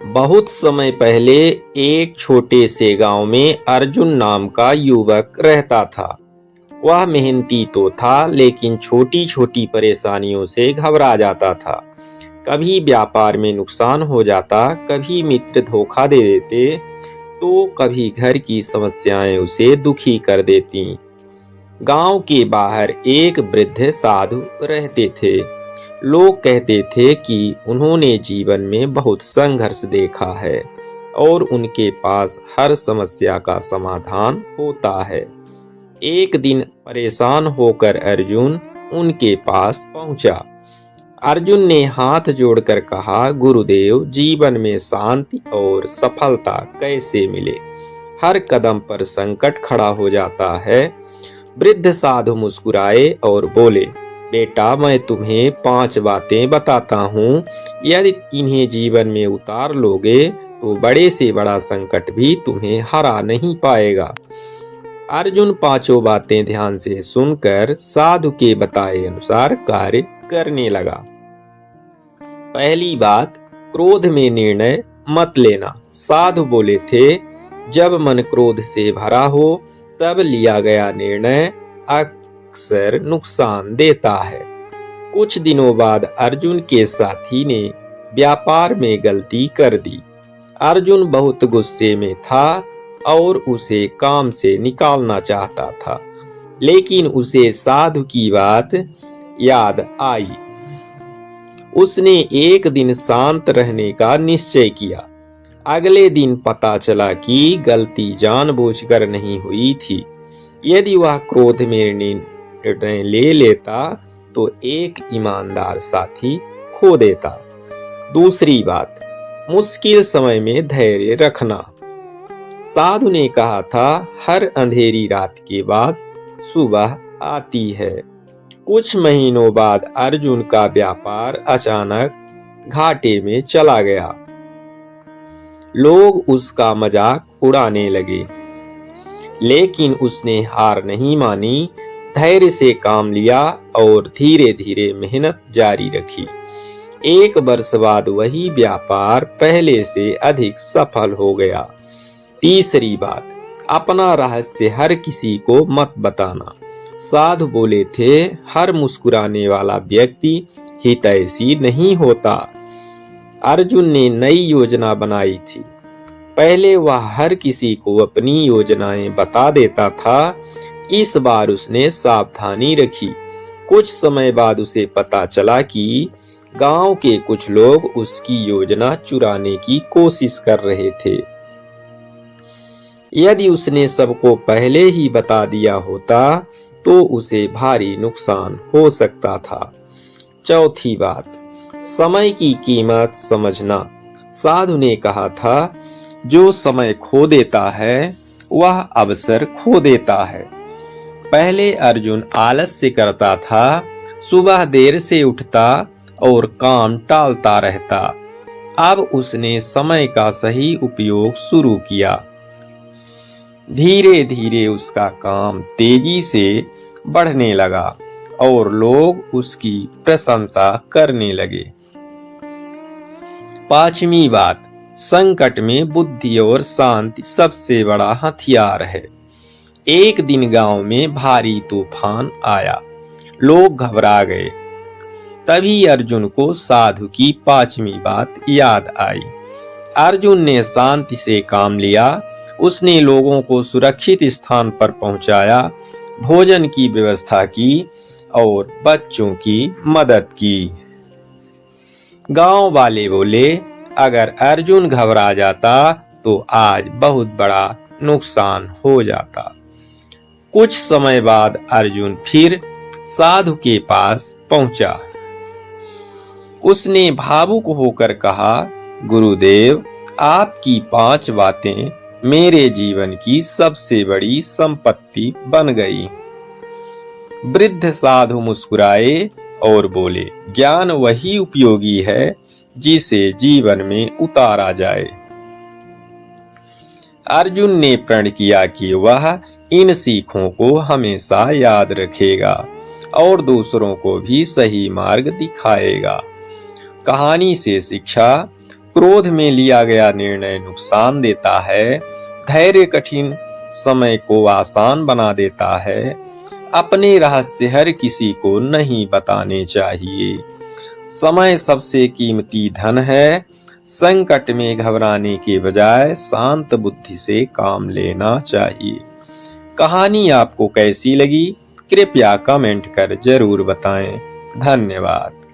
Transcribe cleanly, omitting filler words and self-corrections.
बहुत समय पहले एक छोटे से गांव में अर्जुन नाम का युवक रहता था। वह मेहनती तो था, लेकिन छोटी छोटी परेशानियों से घबरा जाता था। कभी व्यापार में नुकसान हो जाता, कभी मित्र धोखा दे देते, तो कभी घर की समस्याएं उसे दुखी कर देती। गांव के बाहर एक वृद्ध साधु रहते थे। लोग कहते थे कि उन्होंने जीवन में बहुत संघर्ष देखा है और उनके पास हर समस्या का समाधान होता है। एक दिन परेशान होकर अर्जुन उनके पास पहुंचा। अर्जुन ने हाथ जोड़कर कहा, गुरुदेव, जीवन में शांति और सफलता कैसे मिले? हर कदम पर संकट खड़ा हो जाता है। वृद्ध साधु मुस्कुराए और बोले, बेटा, मैं तुम्हें 5 बातें बताता हूँ। यदि इन्हें जीवन में उतार लोगे तो बड़े से बड़ा संकट भी तुम्हें हरा नहीं पाएगा। अर्जुन 5 बातें ध्यान से सुनकर साधु के बताए अनुसार कार्य करने लगा। पहली बात, क्रोध में निर्णय मत लेना। साधु बोले थे, जब मन क्रोध से भरा हो तब लिया गया निर्णय अक्सर नुकसान देता है। कुछ दिनों बाद अर्जुन के साथी ने व्यापार में गलती कर दी। अर्जुन बहुत गुस्से में था और उसे काम से निकालना चाहता था, लेकिन उसे साधु की बात याद आई। उसने एक दिन शांत रहने का निश्चय किया। अगले दिन पता चला कि गलती जानबूझकर नहीं हुई थी। यदि वह क्रोध में निर्णय ले लेता तो एक ईमानदार साथी खो देता। दूसरी बात, मुश्किल समय में धैर्य रखना। साधु ने कहा था, हर अंधेरी रात के बाद सुबह आती है। कुछ महीनों बाद अर्जुन का व्यापार अचानक घाटे में चला गया। लोग उसका मजाक उड़ाने लगे, लेकिन उसने हार नहीं मानी। धैर्य से काम लिया और धीरे धीरे मेहनत जारी रखी। 1 वर्ष बाद वही व्यापार पहले से अधिक सफल हो गया। तीसरी बात, अपना रहस्य हर किसी को मत बताना। साधु बोले थे, हर मुस्कुराने वाला व्यक्ति हितैषी नहीं होता। अर्जुन ने नई योजना बनाई थी। पहले वह हर किसी को अपनी योजनाएं बता देता था। इस बार उसने सावधानी रखी। कुछ समय बाद उसे पता चला कि गांव के कुछ लोग उसकी योजना चुराने की कोशिश कर रहे थे। यदि उसने सबको पहले ही बता दिया होता तो उसे भारी नुकसान हो सकता था। चौथी बात, समय की कीमत समझना। साधु ने कहा था, जो समय खो देता है वह अवसर खो देता है। पहले अर्जुन आलस्य करता था, सुबह देर से उठता और काम टालता रहता। अब उसने समय का सही उपयोग शुरू किया। धीरे धीरे उसका काम तेजी से बढ़ने लगा और लोग उसकी प्रशंसा करने लगे। 5वीं बात, संकट में बुद्धि और शांति सबसे बड़ा हथियार है। एक दिन गांव में भारी तूफान आया। लोग घबरा गए। तभी अर्जुन को साधु की 5वीं बात याद आई। अर्जुन ने शांति से काम लिया। उसने लोगों को सुरक्षित स्थान पर पहुंचाया, भोजन की व्यवस्था की और बच्चों की मदद की। गांव वाले बोले, अगर अर्जुन घबरा जाता तो आज बहुत बड़ा नुकसान हो जाता। कुछ समय बाद अर्जुन फिर साधु के पास पहुंचा। उसने भावुक होकर कहा, गुरुदेव, आपकी 5 बातें मेरे जीवन की सबसे बड़ी संपत्ति बन गई। वृद्ध साधु मुस्कुराए और बोले, ज्ञान वही उपयोगी है जिसे जीवन में उतारा जाए। अर्जुन ने प्रण किया कि वह इन सीखों को हमेशा याद रखेगा और दूसरों को भी सही मार्ग दिखाएगा। कहानी से शिक्षा, क्रोध में लिया गया निर्णय नुकसान देता है। धैर्य कठिन समय को आसान बना देता है। अपने रहस्य हर किसी को नहीं बताने चाहिए। समय सबसे कीमती धन है। संकट में घबराने के बजाय शांत बुद्धि से काम लेना चाहिए। कहानी आपको कैसी लगी? कृपया कमेंट कर जरूर बताएं। धन्यवाद।